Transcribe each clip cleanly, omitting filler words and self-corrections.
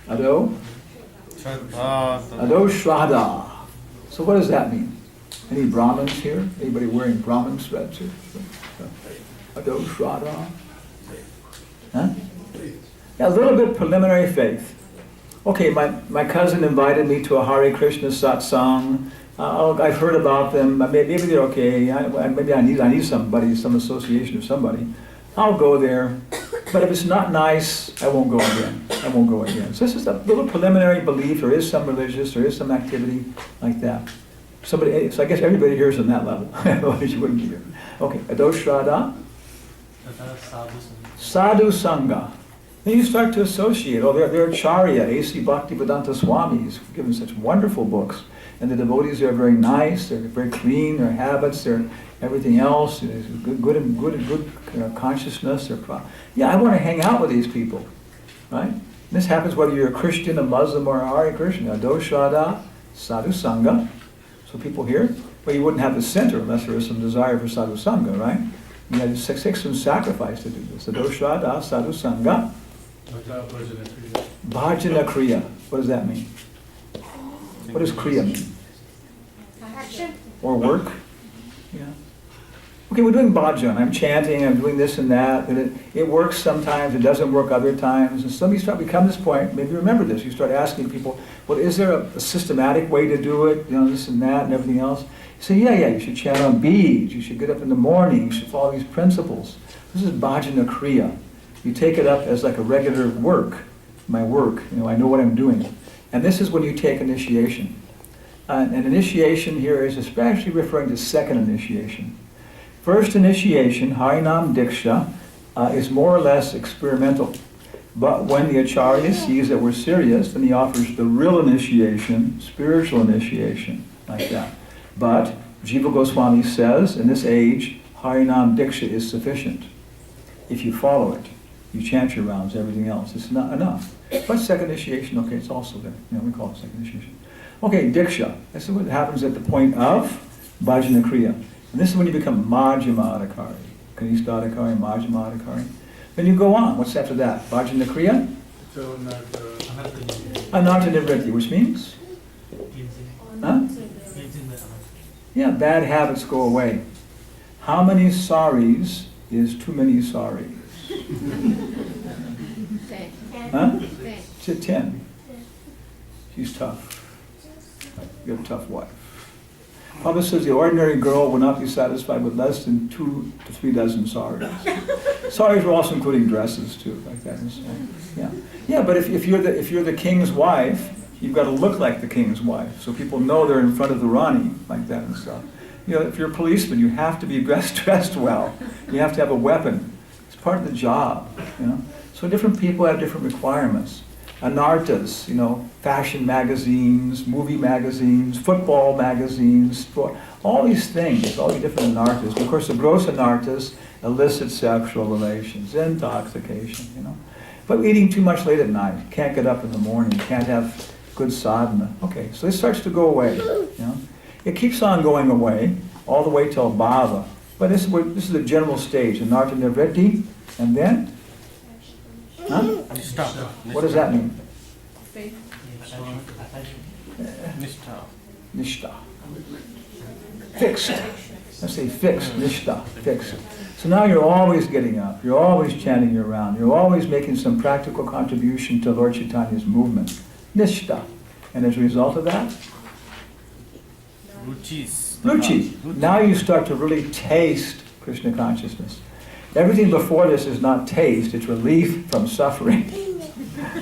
Ado? Ado Shraddha. So what does that mean? Any Brahmins here? Anybody wearing Brahmin sweatshirts? Ado Shraddha? Huh? Yeah, a little bit preliminary faith. Okay, my cousin invited me to a Hare Krishna satsang. I've heard about them. Maybe they're okay. Maybe I need somebody, some association of somebody. I'll go there. But if it's not nice, I won't go again. So this is a little preliminary belief. There is some religious, there is some activity like that. So I guess everybody here is on that level. Otherwise you wouldn't be here. Okay, Ado Shraddha. Sadhu Sangha. Then you start to associate. Oh, they're Acharya, A.C. Bhaktivedanta Swami's given such wonderful books. And the devotees are very nice, they're very clean, their habits, their everything else, good consciousness. Yeah, I want to hang out with these people, right? And this happens whether you're a Christian, a Muslim, or a Hare Krishna. Ado Shraddha, Sadhu Sangha. So people here, well, you wouldn't have the center unless there was some desire for Sadhu Sangha, right? You had to take some sacrifice to do this. Ado Shraddha, Sadhu Sangha. Bhajana Kriya. What does that mean? What does Kriya mean? Action. Or work? Yeah. Okay, we're doing bhajan. I'm chanting, I'm doing this and that. And it works sometimes, it doesn't work other times. And so we come to this point, maybe remember this, you start asking people, well, is there a systematic way to do it? You know, this and that and everything else. You say, yeah, you should chant on beads, you should get up in the morning, you should follow these principles. This is bhajana kriya. You take it up as like a regular work, my work, I know what I'm doing. And this is when you take initiation. And initiation here is especially referring to second initiation. First initiation, Harinam Diksha, is more or less experimental. But when the Acharya sees that we're serious, then he offers the real initiation, spiritual initiation, like that. But Jiva Goswami says, in this age, Harinam Diksha is sufficient. If you follow it, you chant your rounds, everything else. It's not enough. But second initiation, okay, it's also there. We call it second initiation. Okay, Diksha. This is what happens at the point of Bhajana Kriya. And this is when you become Majjhima Adhikari. Kanishta Adhikari, Majjhima Adhikari. Then you go on. What's after that? Bhajana Kriya? Ananta Nivritti, which means? Huh? Yeah, bad habits go away. How many saris is too many saris? Huh? She's 10. She's tough. You have a tough wife. Prabhupada says the ordinary girl will not be satisfied with less than 2 to 3 dozen saris. Saris are also including dresses too, like that. And so, yeah. But if you're the king's wife, you've got to look like the king's wife, so people know they're in front of the Rani, like that and stuff. If you're a policeman, you have to be dressed well. You have to have a weapon. It's part of the job. So different people have different requirements. Anartas, fashion magazines, movie magazines, football magazines, sport, all these things, all these different anartas. Of course, the gross anartas, illicit sexual relations, intoxication, But eating too much late at night, can't get up in the morning, can't have good sadhana. Okay, so this starts to go away, It keeps on going away, all the way till bhava. But this is the general stage, anarta nivritti, and then? Huh? What does that mean? Nishta. Fixed. Let's say fixed. Nishta. Fixed. So now you're always getting up. You're always chanting your round. You're always making some practical contribution to Lord Chaitanya's movement. Nishta. And as a result of that? Ruchi. Now you start to really taste Krishna consciousness. Everything before this is not taste, it's relief from suffering.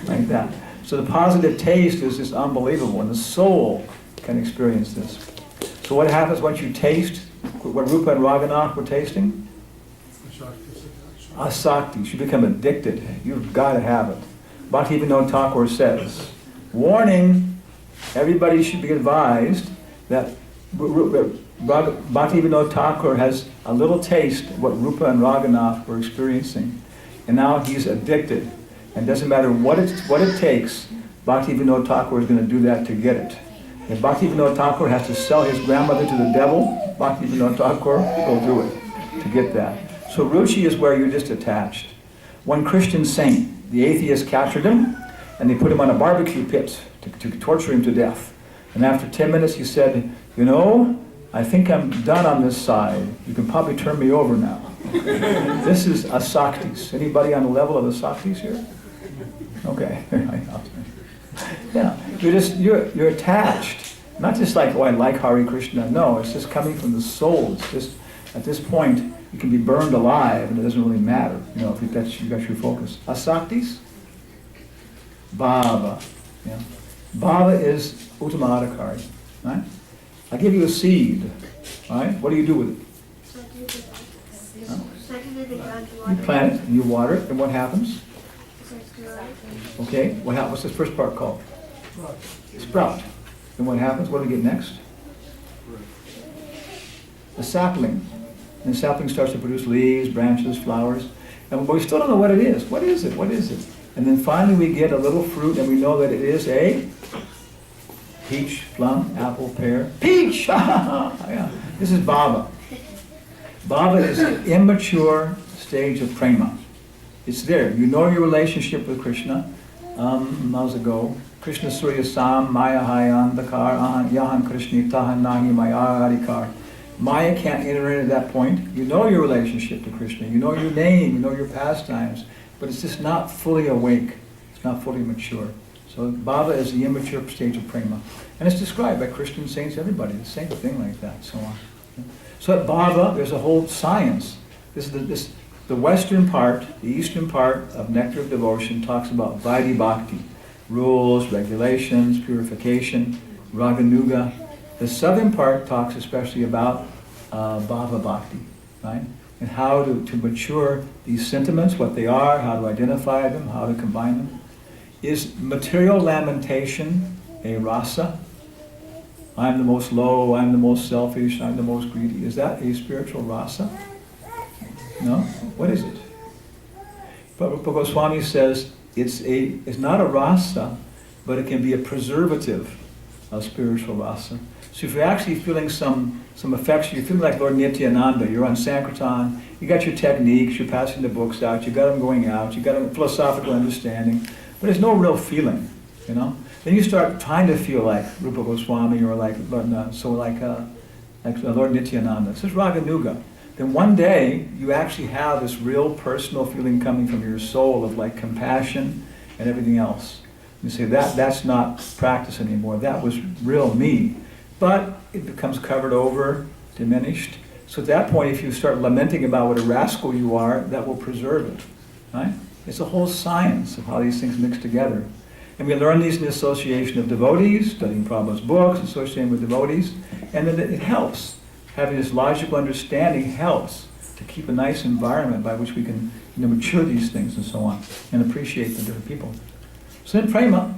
Like that. So the positive taste is just unbelievable, and the soul can experience this. So what happens once you taste what Rupa and Raghunath were tasting? Asakti. You become addicted. You've got to have it. Bhaktivinoda Thakur says, warning, everybody should be advised that Bhaktivinoda Thakur has a little taste of what Rupa and Raghunath were experiencing. And now he's addicted. And it doesn't matter what it takes, Bhaktivinoda Thakur is going to do that to get it. If Bhaktivinoda Thakur has to sell his grandmother to the devil, Bhaktivinoda Thakur will do it to get that. So Ruchi is where you're just attached. One Christian saint, the atheist captured him, and they put him on a barbecue pit to torture him to death. And after 10 minutes he said, you know, I think I'm done on this side. You can probably turn me over now. This is Asaktis. Anybody on the level of Asaktis here? Okay. Yeah, you're attached. Not just like, oh, I like Hare Krishna. No, it's just coming from the soul. It's just, at this point, you can be burned alive and it doesn't really matter, you know, if you got your focus. Asaktis? Bhava. Yeah. Bhava is Uttamadhikari, right? I give you a seed, right? What do you do with it? You plant it, and you water it, and what happens? Okay, what's the first part called? Sprout. And what happens? What do we get next? A sapling. And the sapling starts to produce leaves, branches, flowers. But we still don't know what it is. What is it? What is it? And then finally we get a little fruit, and we know that it is a peach, plum, apple, pear. Peach! Yeah. This is bhava. Bhava is an immature stage of prema. It's there. You know your relationship with Krishna. How's it go? Krishna Surya Sam Maya Hayan Dakar Yahan Krishni Tahan Nahi Maya Adhikar. Maya can't enter in at that point. You know your relationship to Krishna. You know your name. You know your pastimes. But it's just not fully awake. It's not fully mature. So bhava is the immature stage of prema. And it's described by Christian saints, everybody, the same thing like that, so on. So at bhava, there's a whole science. The western part, the eastern part of Nectar of Devotion talks about Vaidhi Bhakti, rules, regulations, purification, Raganuga. The southern part talks especially about Bhava Bhakti, right? And how to mature these sentiments, what they are, how to identify them, how to combine them. Is material lamentation a rasa? I'm the most low, I'm the most selfish, I'm the most greedy. Is that a spiritual rasa? No? What is it? But Goswami says it's not a rasa, but it can be a preservative of spiritual rasa. So if you're actually feeling some affection, you're feeling like Lord Nityananda, you're on Sankirtan, you got your techniques, you're passing the books out, you got them going out, you got a philosophical understanding, but there's no real feeling, you know? Then you start trying to feel like Rupa Goswami or like Lord Nityananda. This is Raganuga. Then one day you actually have this real personal feeling coming from your soul of like compassion and everything else. You say that's not practice anymore. That was real me. But it becomes covered over, diminished. So at that point, if you start lamenting about what a rascal you are, that will preserve it, right? It's a whole science of how these things mix together. And we learn these in the association of devotees, studying Prabhupada's books, associating with devotees, and then it helps. Having this logical understanding helps to keep a nice environment by which we can mature these things and so on, and appreciate the different people. So then prema,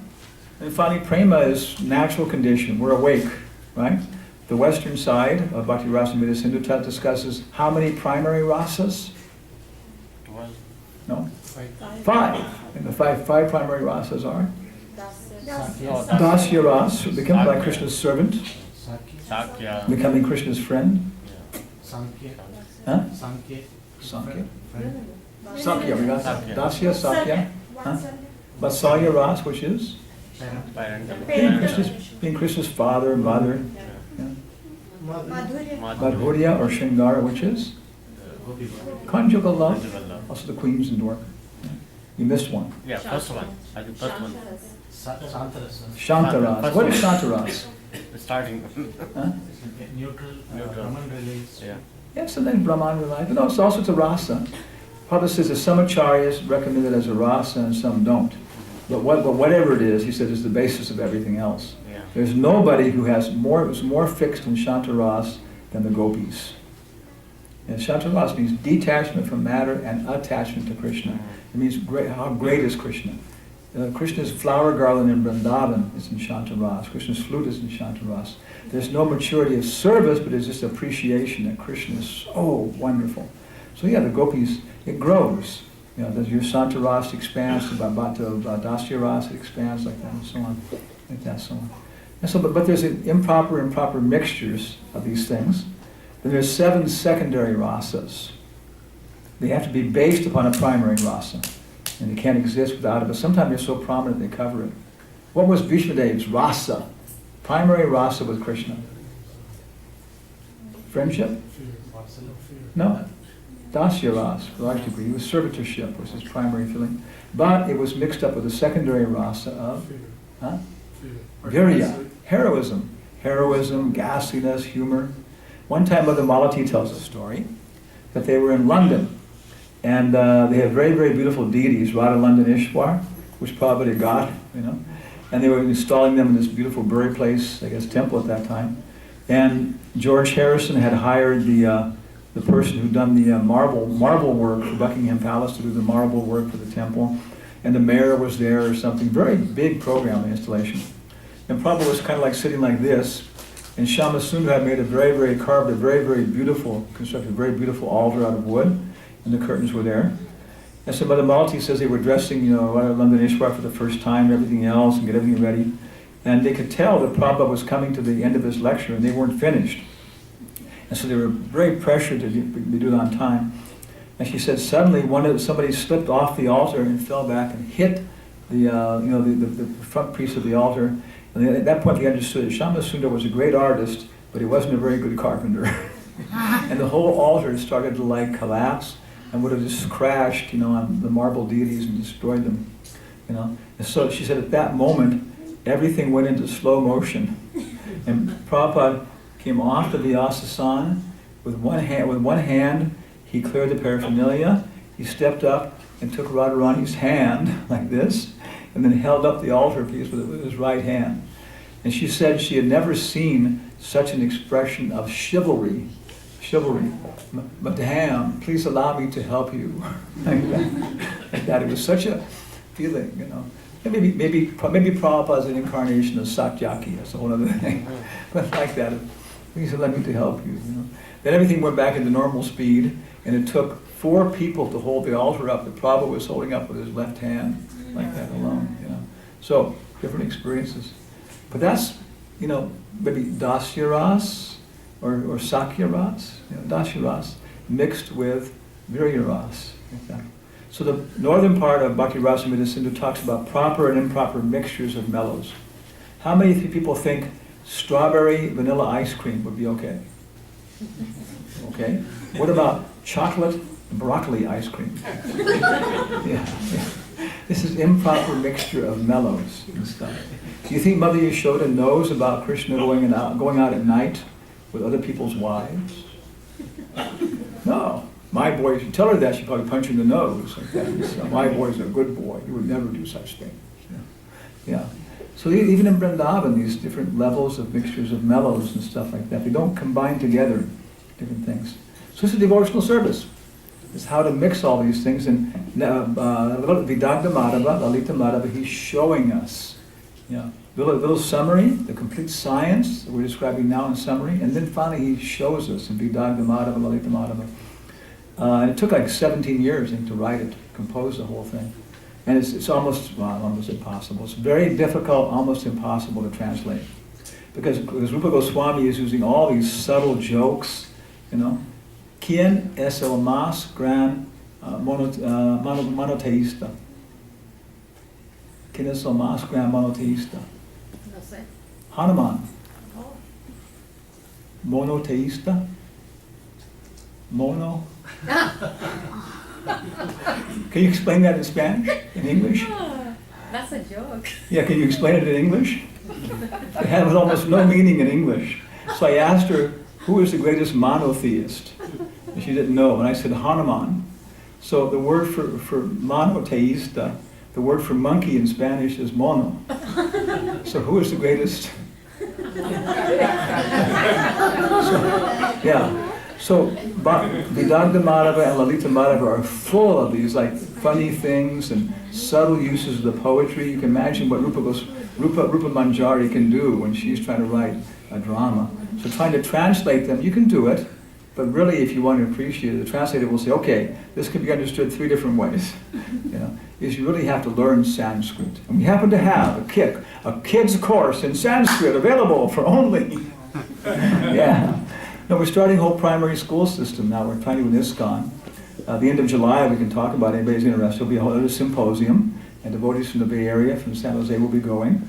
and finally prema is natural condition. We're awake, right? The western side of Bhakti Rasamrita Sindhu discusses how many primary rasas? No? Five. And the five primary rasas are? Dasya ras, becoming like Krishna's servant. Sakya. Becoming Krishna's friend. Sankhya. Huh? Sankhya. Sankhya. Friend. Sakya, we got that. Sakya. Dasya, Sakya. Huh? Vatsalya ras, which is? Parent. Being Krishna's father, mother. Yeah. Madhurya or Shringara, which is? Conjugal love. Conjugal love. Also the queens in Dwarka. Yeah. You missed one. Yeah, first one. I think first one. Shantaras. Shantaras. What is Shantaras? Starting. Huh? Neutral, Brahman release. Yeah. Yes, and then Brahman relies. But no, it's also a rasa. Prabhupada says that some acharyas recommend it as a rasa and some don't. But whatever it is, he says, is the basis of everything else. Yeah. There's nobody who is more fixed in Shantaras than the gopis. And Shantaras means detachment from matter and attachment to Krishna. It means how great is Krishna. Krishna's flower garland in Vrindavan is in Shantaras. Krishna's flute is in Shantaras. There's no maturity of service, but there's just appreciation that Krishna is so wonderful. So yeah, the gopis, it grows. You know, your Shantaras expands to Dasya ras, it expands like that and so on. Like that, so on. And so, but there's improper mixtures of these things. Then there's 7 secondary rasas. They have to be based upon a primary rasa. and they can't exist without it, but sometimes they're so prominent they cover it. What was Bhishmadev's rasa? Primary rasa with Krishna. Friendship? Fear, Vatsala, fear. No. Dasya ras, to a large degree. It was servitorship was his primary feeling. But it was mixed up with a secondary rasa of Fear, huh? fear. Virya, heroism. Heroism, ghastliness, humor. One time Mother Malati tells a story that they were in London, and they had very, very beautiful deities, Radha London Ishwar, which probably got, and they were installing them in this beautiful burial place, I guess temple at that time. And George Harrison had hired the person who'd done the marble work for Buckingham Palace to do the marble work for the temple, and the mayor was there or something. Very big program, the installation. And Prabhupada was kind of like sitting like this, and Shama Sundar had made constructed a very beautiful altar out of wood, and the curtains were there. And so Mother Malati says they were dressing, London Ishwar for the first time, and everything else, and get everything ready. And they could tell that Prabhupada was coming to the end of his lecture, and they weren't finished. And so they were very pressured to do it on time. And she said suddenly somebody slipped off the altar and fell back and hit the front piece of the altar. And at that point they understood that Shama Sundar was a great artist, but he wasn't a very good carpenter. And the whole altar started to collapse and would have just crashed, on the marble deities and destroyed them. And so she said at that moment, everything went into slow motion. And Prabhupada came off of the asasana with one hand, he cleared the paraphernalia, he stepped up and took Radharani's hand like this, and then held up the altar piece with his right hand. And she said she had never seen such an expression of chivalry. Madam, please allow me to help you. like that. It was such a feeling, And maybe Prabhupada's an incarnation of Satyaki, that's a whole other thing. But like that, please allow me to help you. Then everything went back into normal speed, and it took 4 people to hold the altar up that Prabhupada was holding up with his left hand, like that alone. So different experiences, but that's maybe Dasya ras or Sakya ras, Dasya ras mixed with Virya ras. Like that. So the northern part of Bhakti Rasamrita Sindhu talks about proper and improper mixtures of mellows. How many people think strawberry vanilla ice cream would be okay? Okay. What about chocolate and broccoli ice cream? Yeah. This is improper mixture of mellows and stuff. Do you think Mother Yashoda knows about Krishna going out at night with other people's wives? No. My boy, if you tell her that, she'd probably punch you in the nose. Like that. So, my boy's a good boy. He would never do such things. Yeah. So even in Vrindavan, these different levels of mixtures of mellows and stuff like that, they don't combine together different things. So it's a devotional service. It's how to mix all these things. And Vidagda Madhava, Lalita Madhava, he's showing us. A little summary, the complete science that we're describing now in summary, and then finally he shows us in Vidagda Madhava, Lalita Madhava. And it took 17 years to write it, compose the whole thing. And it's almost impossible. It's very difficult, almost impossible to translate. Because Rupa Goswami is using all these subtle jokes, Quien es el más gran monoteísta? ¿Quién es el más gran monoteísta? No sé. Hanuman. Oh. Monoteísta? Mono? Can you explain that in Spanish? In English? That's a joke. Yeah, can you explain it in English? It has almost no meaning in English. So I asked her, who is the greatest monotheist? And she didn't know. And I said, Hanuman. So the word for monoteísta, the word for monkey in Spanish is mono. So who is the greatest? So Vidagda Madhava and Lalita Madhava are full of these funny things and subtle uses of the poetry. You can imagine what Rupa Manjari can do when she's trying to write a drama. So trying to translate them, you can do it, but really if you want to appreciate it, the translator will say, okay, this can be understood 3 different ways. Is you really have to learn Sanskrit. And we happen to have a kid's course in Sanskrit available for only. Yeah. No, we're starting a whole primary school system now. We're trying to do in ISKCON. The end of July, we can talk about it. Anybody's interested. There'll be a whole symposium, and devotees from the Bay Area, from San Jose, will be going.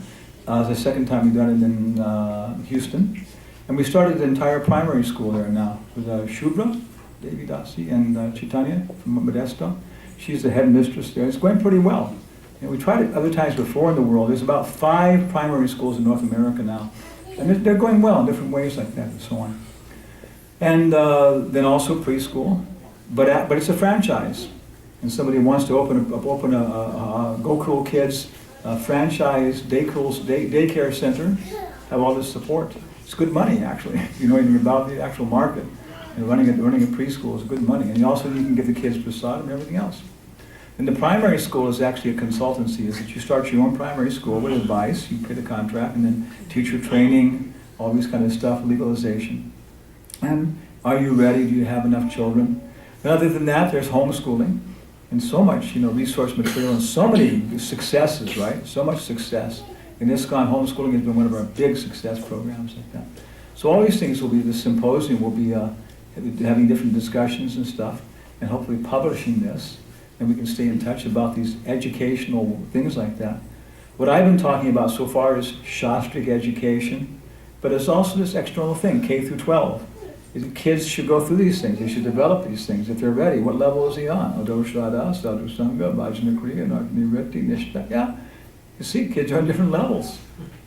It's the second time we've done it in Houston. And we started the entire primary school there now with Shubhra, Devi Dasi, and Chaitanya from Modesto. She's the head mistress there. It's going pretty well. And we tried it other times before in the world. There's about 5 primary schools in North America now. And they're going well in different ways like that and so on. And then also preschool. But it's a franchise. And somebody wants to open a Gokul Kids franchise daycare center, have all this support. It's good money, actually. You know anything about the actual market. And running a preschool is good money. And you can give the kids prasad and everything else. And the primary school is actually a consultancy, is that you start your own primary school with advice, you pay the contract, and then teacher training, all this kind of stuff, legalization. And are you ready? Do you have enough children? And other than that, there's homeschooling, and so much, resource material, and so many successes, right? So much success. In ISKCON, homeschooling has been one of our big success programs like that. So all these things will be, the symposium will be having different discussions and stuff, and hopefully publishing this. And we can stay in touch about these educational things like that. What I've been talking about so far is Shastric education, but it's also this external thing, K through 12. Kids should go through these things. They should develop these things if they're ready. What level is he on? Adoshada, Sadhu Sangha, Bhajana Kriya, Nirviti, Nishta. Yeah, you see, kids are on different levels,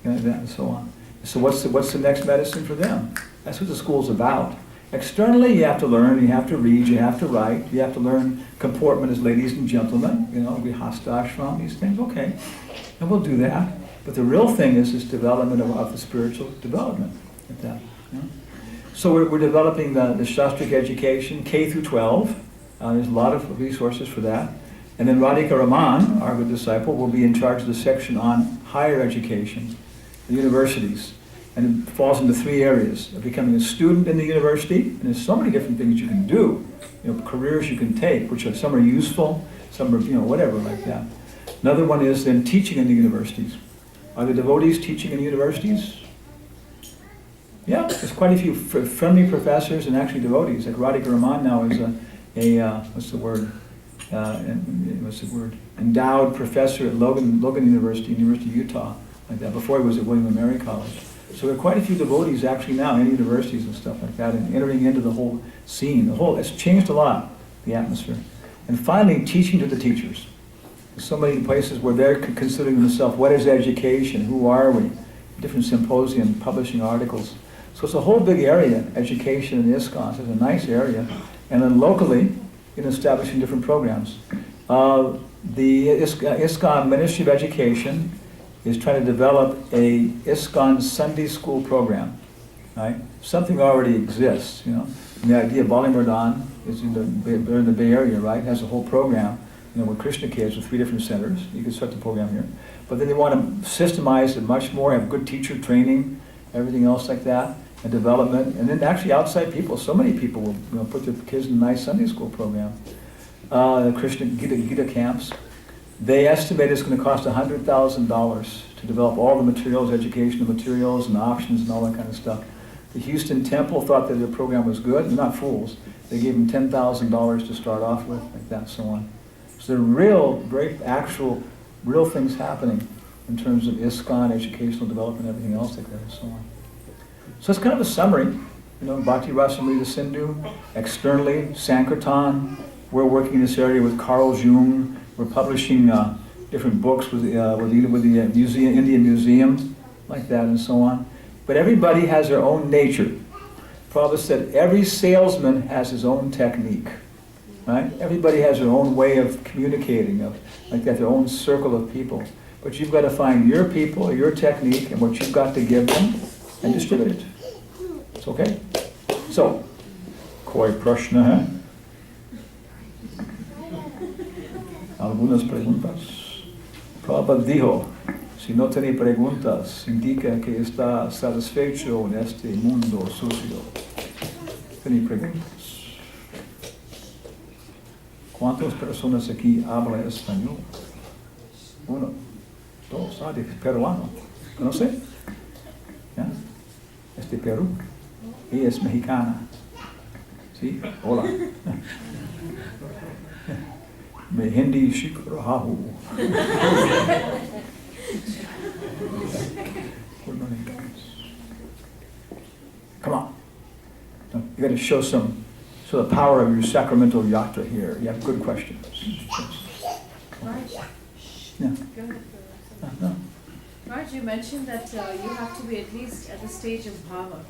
and so on. So what's the next medicine for them? That's what the school's about. Externally, you have to learn, you have to read, you have to write, you have to learn comportment as ladies and gentlemen, Grihastha ashram, these things, okay. And we'll do that. But the real thing is this development of the spiritual development. Like that, So we're developing the Shastric education, K through 12. There's a lot of resources for that. And then Radhika Raman, our good disciple, will be in charge of the section on higher education, the universities. And it falls into 3 areas of becoming a student in the university, and there's so many different things you can do, careers you can take, which some are useful, some are, whatever like that. Another one is then teaching in the universities. Are the devotees teaching in the universities? Yeah, there's quite a few friendly professors and actually devotees. Like Radhika Raman now is endowed professor at Logan University, University of Utah, like that. Before he was at William & Mary College. So there are quite a few devotees actually now in universities and stuff like that, and entering into the whole scene. It's changed a lot, the atmosphere. And finally, teaching to the teachers. There's so many places where they're considering themselves, what is education? Who are we? Different symposium, publishing articles. So it's a whole big area, education in ISKCON. It's a nice area. And then locally, establishing different programs. The ISKCON Ministry of Education is trying to develop a ISKCON Sunday school program, right? Something already exists, And the idea of Balimardhan is in the Bay Area, right? It has a whole program, with Krishna kids with 3 different centers. You can start the program here. But then they want to systemize it much more, have good teacher training, everything else like that, and development. And then actually outside people, so many people will put their kids in a nice Sunday school program. The Krishna Gita camps. They estimate it's going to cost $100,000 to develop all the materials, educational materials and options and all that kind of stuff. The Houston Temple thought that their program was good. They're not fools. They gave them $10,000 to start off with, like that, so on. So there are very actual, real things happening in terms of ISKCON, educational development, everything else like that, and so on. So it's kind of a summary. Bhakti Rasamrita Sindhu, externally, Sankirtan. We're working in this area with Carl Jung. We're publishing different books with the museum, Indian Museum, like that, and so on. But everybody has their own nature. Prabhupada said every salesman has his own technique, right? Everybody has their own way of communicating, like that, their own circle of people. But you've got to find your people, your technique, and what you've got to give them, and distribute it. It's okay? So, koi prashna hai? Algunas preguntas. Prabhupada dijo, si no tiene preguntas, indica que está satisfecho en este mundo sucio. ¿Tiene preguntas? ¿Cuántas personas aquí hablan español? 1, 2, peruano. ¿Conoce? ¿Ya? Es de Perú. Ella es mexicana. ¿Sí? Hola. Me Hindi Shikrahahu. Come on. You got to show the power of your sacramental yatra here. You have good questions. Raj, Yeah. go ahead. No. Raj, you mentioned that you have to be at least at the stage of bhava.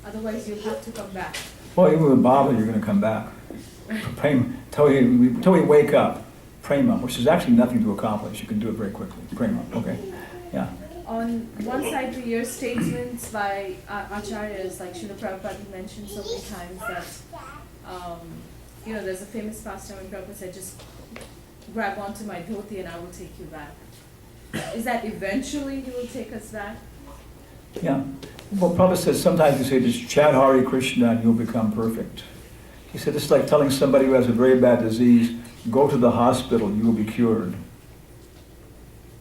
Otherwise, you'll have to come back. Well, even with Baba, you're going to come back. Prema, till we wake up, prema, which is actually nothing to accomplish. You can do it very quickly. Prema, okay. Yeah. On one side, we hear statements by acharyas, like Srila Prabhupada mentioned so many times that, there's a famous pastime when Prabhupada said, just grab onto my dhoti and I will take you back. Is that eventually he will take us back? Yeah. Well, Prabhupada says sometimes you say just chant Hare Krishna and you'll become perfect. He said it's like telling somebody who has a very bad disease, go to the hospital, you will be cured.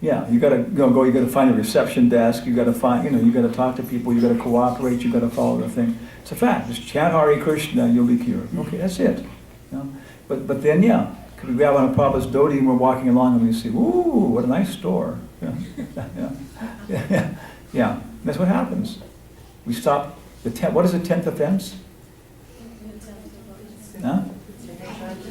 Yeah, you gotta you gotta find a reception desk, you gotta find, you gotta talk to people, you gotta cooperate, you gotta follow the thing. It's a fact. Just chant Hare Krishna and you'll be cured. Okay, that's it. You know? But then could we grab on a Prabhupada's dhoti and we're walking along and we see, ooh, what a nice store. Yeah. That's what happens. We stop what is the 10th offense? Huh?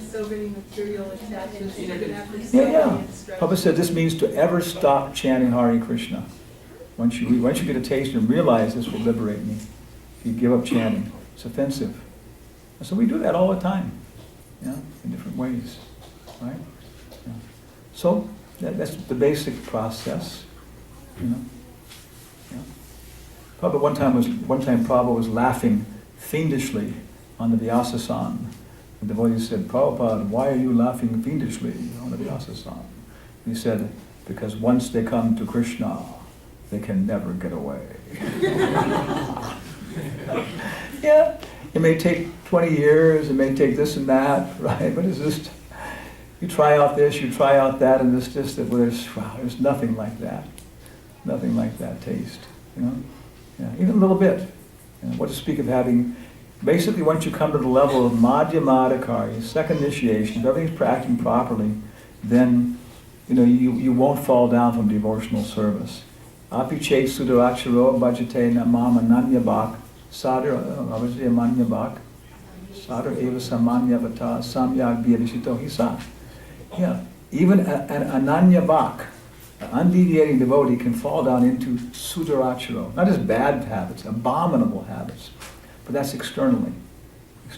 So many material attachments, you can have to Yeah. Prabhupada said this means to ever stop chanting Hare Krishna. Once you get a taste and realize this will liberate me, if you give up chanting, it's offensive. And so we do that all the time, in different ways, right? Yeah. So that's the basic process, Yeah. Prabhupada one time Prabhupada was laughing fiendishly on the Vyasa-san. The devotee said, Prabhupada, why are you laughing fiendishly on the Vyasa-san? He said, because once they come to Krishna, they can never get away. Yeah, it may take 20 years, it may take this and that, right? But it's just, you try out this, you try out that, and it's just that there's nothing like that. Nothing like that taste, Yeah, even a little bit. What to speak of having, basically once you come to the level of Madhyamadakari, second initiation, if everything's acting properly, then you won't fall down from devotional service. Api chet sudaracharo bhajate namam ananyabhak sadar avajate amanyabhak sadar eva samanyavata samyag vyavishito hisa. Yeah, even an ananyabhak, an undeviating devotee, can fall down into sudaracharo, not just bad habits, abominable habits, but that's externally.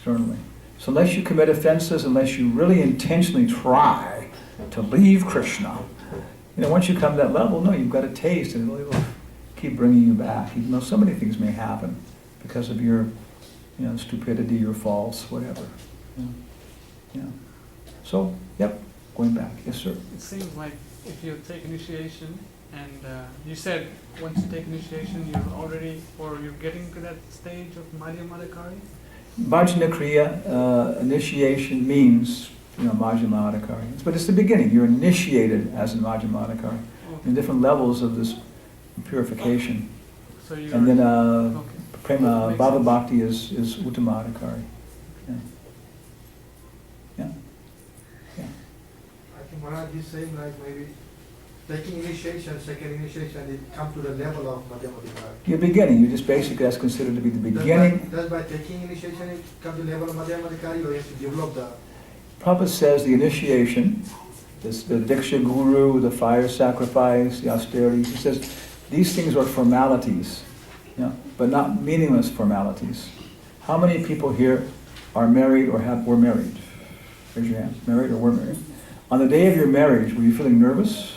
So unless you commit offenses, unless you really intentionally try to leave Krishna, once you come to that level, you've got a taste, and it really will keep bringing you back, even though so many things may happen because of your, stupidity, your faults, whatever. Yeah. So, going back. Yes, sir. It seems like if you take initiation, and you said once you take initiation, you're getting to that stage of Madhyamadakari? Bhajana Kriya, initiation means, Madhyamadakari. But it's the beginning. You're initiated as a Madhyamadakari in different levels of this purification. So and then Prema Bhava Bhakti is Uttamadakari. Yeah. I think Maharaj is saying like maybe taking initiation, second initiation, it come to the level of Madhyamadikari. You're beginning. You just basically, that's considered to be the beginning. Does by taking initiation it come to the level of Madhyamadikari, or you have to develop the... Prabhupada says the initiation, the Diksha Guru, the fire sacrifice, the austerities, he says these things are formalities, but not meaningless formalities. How many people here are married or were married? Raise your hand. Married or were married? On the day of your marriage, were you feeling nervous?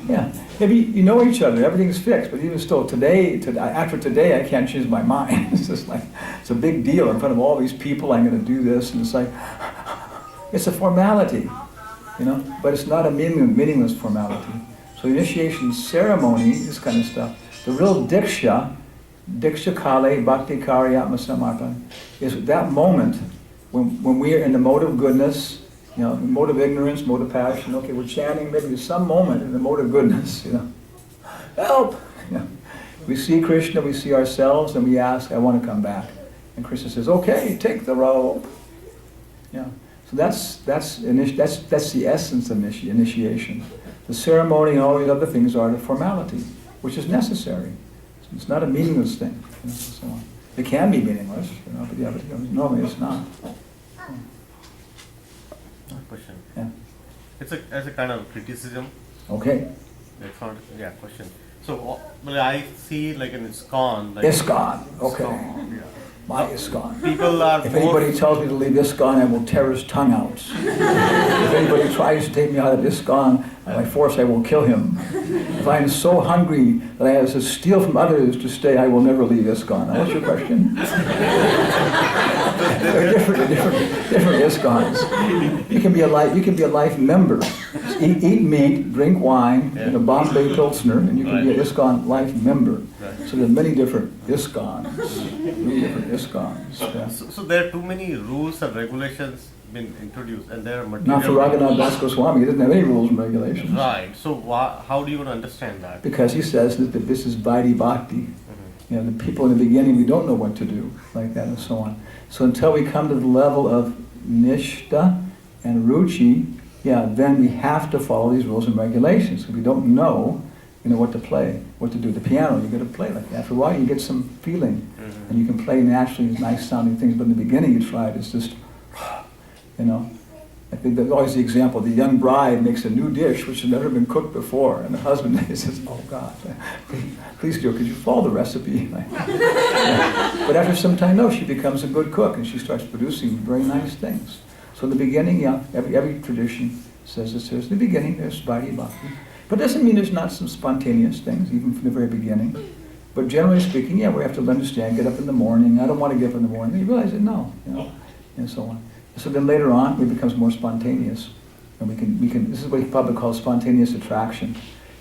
Yeah. Maybe you know each other, everything's fixed, but even still, after today, I can't change my mind. It's just like, it's a big deal in front of all these people, I'm going to do this, and it's like, it's a formality, but it's not a meaningless formality. So initiation ceremony, this kind of stuff, the real Diksha Kale Bhakti Karyatma Samarpan, is that moment when we are in the mode of goodness, mode of ignorance, mode of passion. Okay, we're chanting, maybe there's some moment in the mode of goodness, help! We see Krishna, we see ourselves, and we ask, I want to come back. And Krishna says, okay, take the robe. So that's the essence of initiation. The ceremony and all these other things are the formality, which is necessary. It's not a meaningless thing. And so on. It can be meaningless, but normally it's not. Question. Yeah. It's as a kind of criticism. Okay. It's not, yeah, question. So, well, I see like in ISKCON. Like, ISKCON. Okay. ISKCON, yeah. My ISKCON. People are If more. anybody tells me to leave ISKCON, I will tear his tongue out. If anybody tries to take me out of ISKCON, by force I will kill him. If I am so hungry that I have to steal from others to stay, I will never leave ISKCON. Now, what's your question? There are different ISKCONs. You can be a life member. Eat meat, drink wine, Yeah. Bombay Pilsner, and you can be an Right. ISKCON life member. Right. So there are many different ISKCONs. Many different ISKCONs. Yeah. So there are too many rules and regulations been introduced, and there are material. Not for Raghunath Das Goswami, he doesn't have any rules and regulations. Right. So how do you want to understand that? Because he says that this is Vaidhi Bhakti. You know, the people in the beginning, we don't know what to do, like that and so on. So until we come to the level of Nishta and Ruchi, then we have to follow these rules and regulations. If we don't know, what to play, what to do. The piano, you got to play like that. After a while, you get some feeling, and you can play naturally these nice sounding things. But in the beginning, you try it. It's just, I think there's always the example: the young bride makes a new dish which has never been cooked before, and the husband says, "Oh God, please do, could you follow the recipe?" But after some time, no, she becomes a good cook, and she starts producing very nice things. So in the beginning, every tradition says this. In the beginning, there's Vaidhi Bhakti. But it doesn't mean there's not some spontaneous things, even from the very beginning. But generally speaking, we have to understand, get up in the morning. I don't want to get up in the morning. You realize that no, and so on. So then later on, it becomes more spontaneous. And we can, this is what he probably calls spontaneous attraction.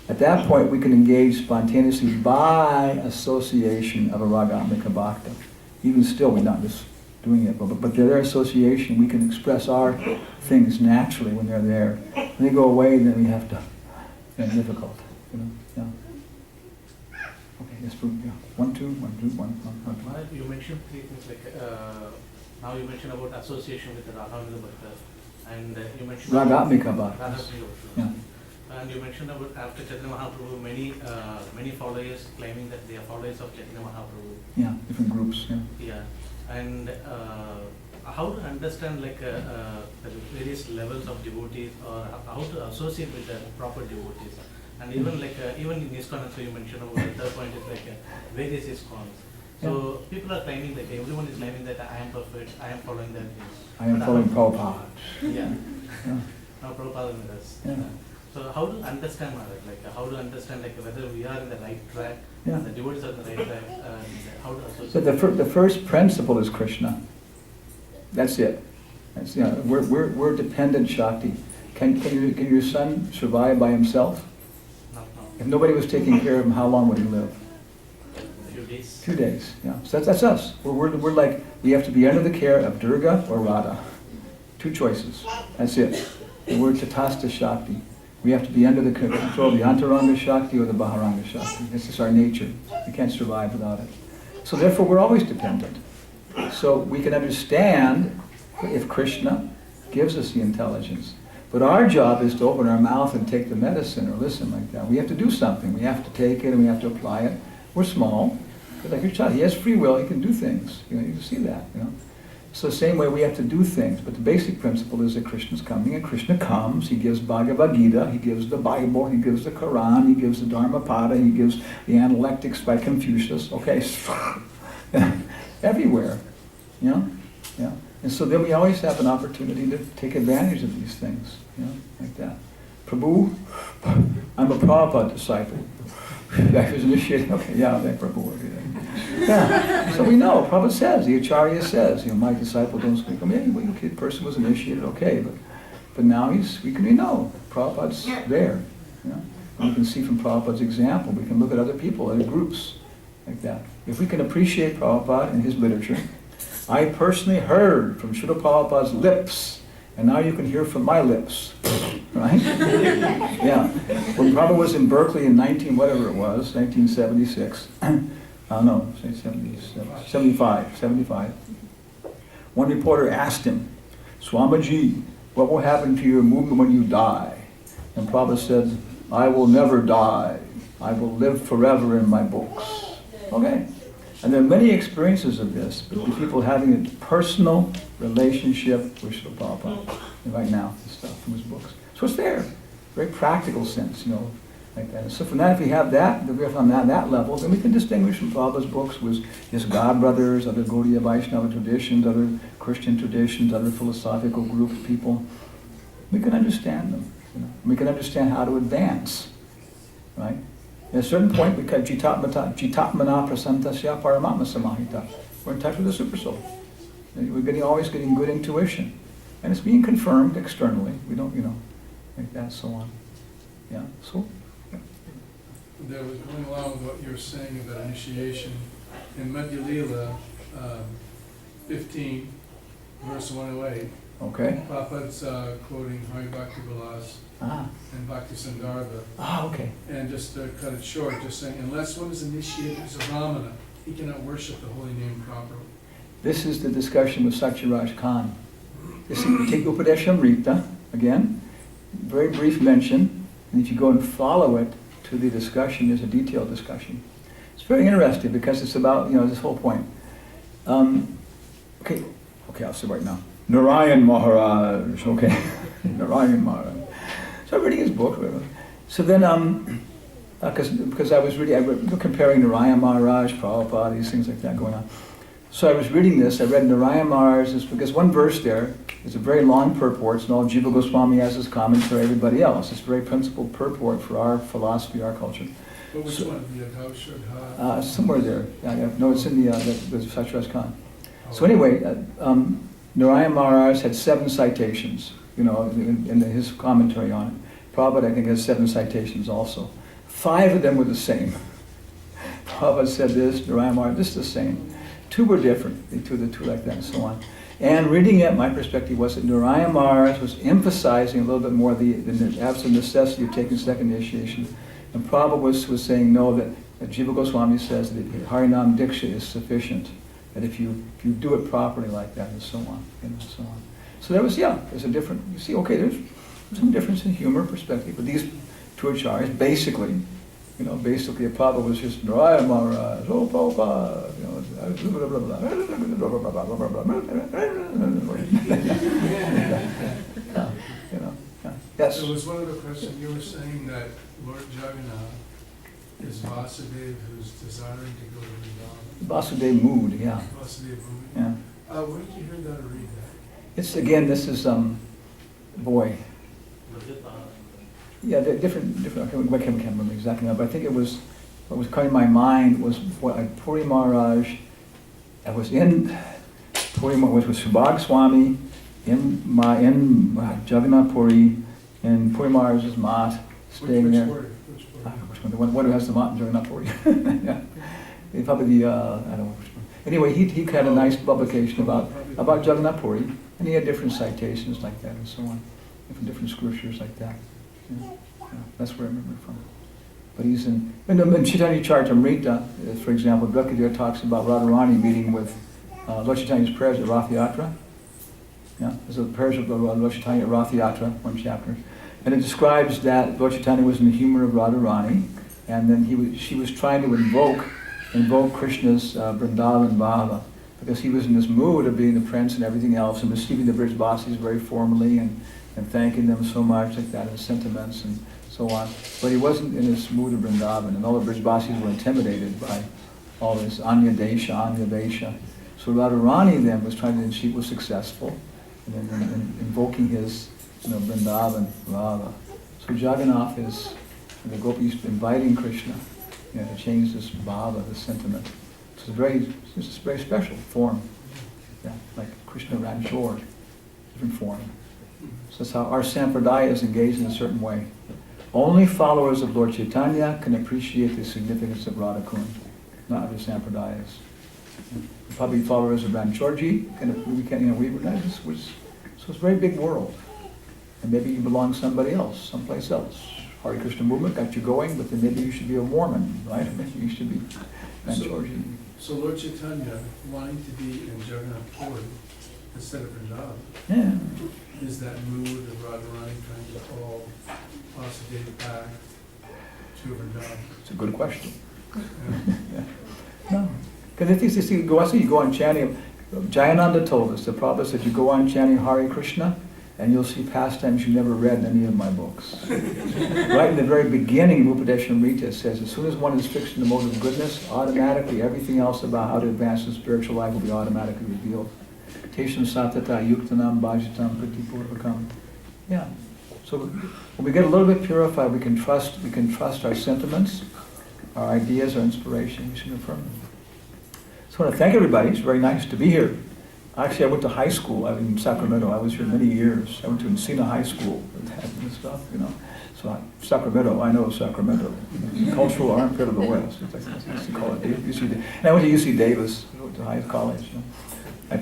At that point, we can engage spontaneously by association of a ragamika bhakta. Even still, we're not just doing it, but their association, we can express our things naturally when they're there. When they go away, then we have to, difficult, yeah. Okay, yes, one, two. You mentioned three things now you mentioned about association with the Ragamika Bhakta, and you mentioned Ragamika Bhakta. Ragamika Bhakta. Yeah. And you mentioned about after Chaitanya Mahaprabhu, many followers claiming that they are followers of Chaitanya Mahaprabhu. Yeah, different groups. Yeah, and how to understand the various levels of devotees, or how to associate with the proper devotees, and even even in ISKCON, so you mentioned about the third point is various ISKCONs. So people are claiming everyone is claiming that I am perfect, I am following their things. I am following Prabhupada. Yeah. Yeah. Now Prabhupada with us. Yeah. So how to understand Maharaj, how to understand whether we are in the right track, Yeah. the devotees are in the right track, how to So associate. the first principle is Krishna. That's it. That's, we're dependent Shakti. Can your son survive by himself? Not now. If nobody was taking care of him, how long would he live? Few days. 2 days. Yeah. So that's us. We're like, we have to be under the care of Durga or Radha. 2 choices. That's it. And we're Tatasta Shakti. We have to be under the control of the Antaranga Shakti or the Baharanga Shakti. This is our nature. We can't survive without it. So therefore, we're always dependent. So we can understand if Krishna gives us the intelligence. But our job is to open our mouth and take the medicine or listen like that. We have to do something. We have to take it and we have to apply it. We're small. But like your child, he has free will. He can do things. You can see that. So the same way we have to do things. But the basic principle is that Krishna's coming, and Krishna comes. He gives Bhagavad Gita. He gives the Bible. He gives the Quran. He gives the Dharmapada. He gives the Analectics by Confucius. Okay, everywhere. Yeah. And so then we always have an opportunity to take advantage of these things, like that. Prabhu, I'm a Prabhupada disciple. I was initiated. Okay, thank Prabhu. Yeah. So we know. Prabhupada says, the Acharya says, my disciple don't speak. The person was initiated, okay, but now we know Prabhupada's there. And we can see from Prabhupada's example. We can look at other people, other groups, like that. If we can appreciate Prabhupada and his literature. I personally heard from Srila Prabhupada's lips, and now you can hear from my lips, right? Yeah. When Prabhupada was in Berkeley in 1976, no, say 75. One reporter asked him, Swamiji, what will happen to your movement when you die? And Prabhupada said, I will never die. I will live forever in my books. Okay. And there are many experiences of this, but the people having a personal relationship with Srila Prabhupada right now, the stuff from his books. So it's there. Very practical sense, like that. So from that, if we have that, if we're on that level, then we can distinguish from Prabhupada's books with his God brothers, other Gaudiya Vaishnava traditions, other Christian traditions, other philosophical groups, people. We can understand them. We can understand how to advance, right? At a certain point, we cut Jitatmana Prasantasya Paramatma Samahita. We're in touch with the Super Soul. We're always getting good intuition. And it's being confirmed externally. We don't, like that, so on. Yeah, so. Yeah. There was going along with what you were saying about initiation. In Madhya Lila 15, verse 108, Okay. Prabhupada's quoting Hari Bhakti Vilas and Bhakti Sandarbha. Okay. And just to cut it short, just saying, unless one is initiated as a Brahmana, he cannot worship the holy name properly. This is the discussion with Satyaraj Khan. This is, take Upadeshamrita, again, very brief mention, and if you go and follow it to the discussion, there's a detailed discussion. It's very interesting because it's about, this whole point. Okay, I'll say right now. Narayan Maharaj, okay, Narayan Maharaj. So I'm reading his book. So then, because I was comparing Narayan Maharaj, Prabhupada, these things like that going on. So I was reading this, I read Narayan Maharaj, because one verse there is a very long purport, and all Jiva Goswami has his commentary, everybody else. It's a very principled purport for our philosophy, our culture. But which one? The Adhausha? Somewhere there. No, it's in the Satyaraj Khan. So anyway, Narayan Maharaj had 7 citations, in his commentary on it. Prabhupada, I think, has 7 citations also. 5 of them were the same. Prabhupada said this, Narayan Maharaj, this is the same. 2 were different, the two like that, and so on. And reading it, my perspective was that Narayan Maharaj was emphasizing a little bit more the absolute necessity of taking second initiation. And Prabhupada was saying no, that Jiva Goswami says that Harinam Diksha is sufficient. That if you do it properly like that, and so on, and so on. So there's a different, you see, okay, there's some difference in humor perspective, but these 2 acharyas, basically, basically Prabhupada was just Narayan Maharaj, oh Prabhupada, Yes. There was one other question. You were saying that Lord Jagannath is Vasudeva who's desiring to go to Vrindavan. Vasudeva mood, yeah. Vasudeva movie. Yeah. Where did you hear that or read that? It's, again, this is, boy. Yeah, they're different, I can't remember exactly now, but I think it was, what was coming to my mind was what Puri Maharaj, I was in Puri Maharaj, was Subhag Swami, in Jagannath Puri, in Puri Maharaj's mat, staying there. Which Puri? The one who has the mat in Jagannath Puri. Yeah. Probably the, I don't know which one. Anyway, he had a nice publication about Jagannath Puri, and he had different citations like that and so on, different scriptures like that. Yeah. That's where I remember it from. But he's in Chaitanya Charitamrita, for example, Bhaktivedanta talks about Radharani meeting with Lord Chaitanya's prayers at Rath Yatra. Yeah, there's a prayers of Lord Chaitanya at Rath Yatra, one chapter. And it describes that Lord Chaitanya was in the humor of Radharani, and then she was trying to invoke Krishna's Vrindavan Bhava, because he was in this mood of being the prince and everything else, and receiving the Brijbasis very formally, and thanking them so much like that, and sentiments and so on. But he wasn't in this mood of Vrindavan, and all the Brijbasis were intimidated by all this Anya Vesha. So Radharani then was trying to, and she was successful in invoking his Vrindavan Bhava. So Jagannath is, the gopis inviting Krishna to change this bhava, this sentiment. It's a very special form, like Krishna Ranjor, different form. So that's how our sampradaya is engaged in a certain way. Only followers of Lord Chaitanya can appreciate the significance of Radha Kund, not other sampradayas. Probably followers of Ranchorji, so it's a very big world. And maybe you belong to somebody else, someplace else. Hare Krishna movement got you going, but then maybe you should be a Mormon, right? Maybe you should be Ranchorji. So Lord Chaitanya, wanting to be in Jagannath Puri, instead of Vrindavan, Yeah. is that mood of Radharani trying to call Vasudeva back to Vrindavan. It's a good question. Yeah. No. Because if you see, you go on chanting, Jayananda told us, the Prabhupada said, you go on chanting Hare Krishna, and you'll see pastimes you never read in any of my books. Right in the very beginning of Upadeshamrita, it says, as soon as one is fixed in the mode of goodness, automatically everything else about how to advance in spiritual life will be automatically revealed. Tesham satata yuktanam bhajitam pratipurvakam. Yeah. So when we get a little bit purified, we can trust our sentiments, our ideas, our inspiration. We should affirm them. So I want to thank everybody. It's very nice to be here. Actually, I went to high school in Sacramento. I was here many years. I went to Encina High School and stuff, you know. So Sacramento, I know Sacramento. Cultural armpit of the West. It's like, I used to call it UC. And I went to UC Davis. I went to high college. You know. My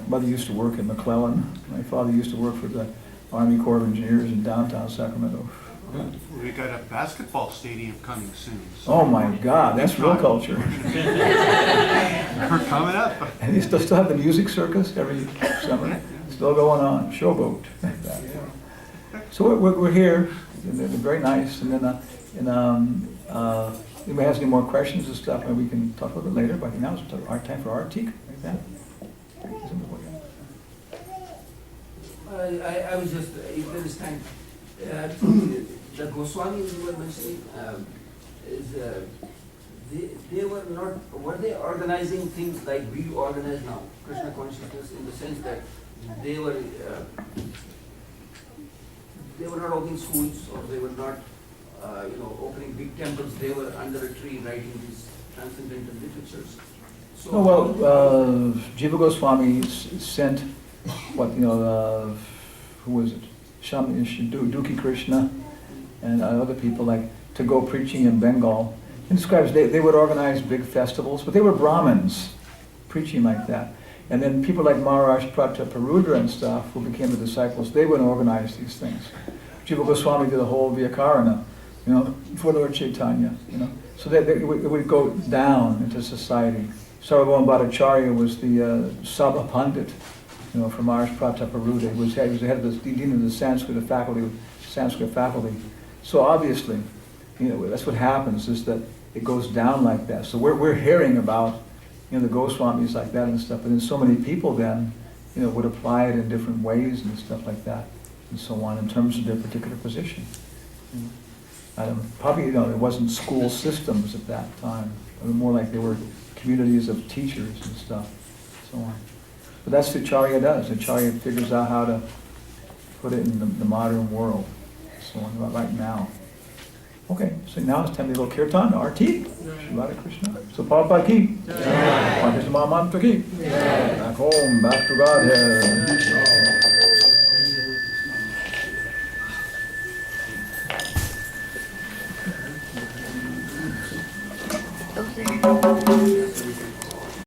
mother used to work in McClellan. My father used to work for the Army Corps of Engineers in downtown Sacramento. We got a basketball stadium coming soon. So Oh my God, that's real culture. we're coming up. And they still have the music circus every summer. Still going on, showboat. Like that. So we're here, and they're very nice. And then, if anybody has any more questions and stuff, maybe we can talk a little bit later. But I think now it's our time for Artik, like that. I was just, if there is time, the Goswamis you were mentioning, they were they organizing things like we organize now, Krishna consciousness, in the sense that they were not opening schools, or they were not, opening big temples. They were under a tree writing these transcendental literatures. So Jiva Goswami sent who was it? Duki Krishna and other people to go preaching in Bengal. It describes they would organize big festivals, but they were Brahmins preaching like that. And then people like Maharaj Prataparudra and stuff, who became the disciples, they would organize these things. Jiva Goswami did the whole Vyakarana, for Lord Chaitanya, So it would go down into society. Sarvabhauma Bhattacharya was the Sabha Pandit, from Maharaj Prataparudra. He was the head of the dean of the Sanskrit faculty. So obviously, that's what happens, is that it goes down like that. So we're hearing about, the Goswamis like that and stuff, but then so many people then, would apply it in different ways and stuff like that, and so on, in terms of their particular position. Probably, it wasn't school systems at that time. It was more like they were communities of teachers and stuff, so on. But that's what Acharya does. Acharya figures out how to put it in the modern world, so on, right now. Okay, so now it's time to go kirtan, Arti, Shivada Krishna. So Prabhupada ki, Krishna Mahamantra ki, back home, back to Godhead.